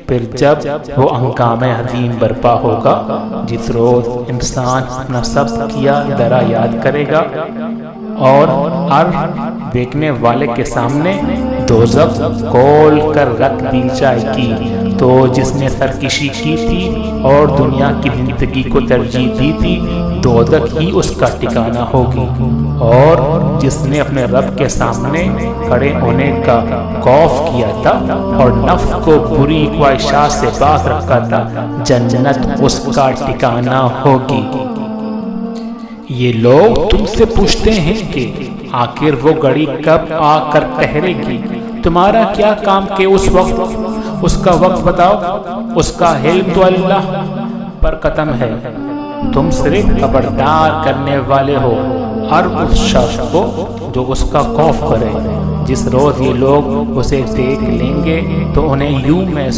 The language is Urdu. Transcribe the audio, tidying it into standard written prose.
پھر جب وہ ہنگامہ عظیم برپا ہوگا جس روز انسان اپنا سب کیا درا یاد کرے گا اور ہر دیکھنے والے کے سامنے دوزخ کھول کر رکھ دی جائے گی، تو جس نے سرکشی کی تھی اور دنیا کی زندگی کو ترجیح دی تھی دوزخ ہی اس کا ٹھکانہ ہوگی، اور جس نے اپنے رب کے سامنے کھڑے ہونے کا خوف کیا تھا اور نفس کو بری خواہشات سے باز رکھا تھا جنت اس کا ٹھکانہ ہوگی۔ یہ لوگ تم سے پوچھتے ہیں کہ آخر وہ گھڑی کب آ کر ٹھہرے گی، تمہارا کیا کام کہ اس کا وقت بتاؤ، اس کا علم تو اللہ پر ختم ہے، تم صرف خبردار کرنے والے ہو ہر اس شخص کو جو اس کا خوف کرے۔ جس روز یہ لوگ اسے دیکھ لیں گے تو انہیں یوں محسوس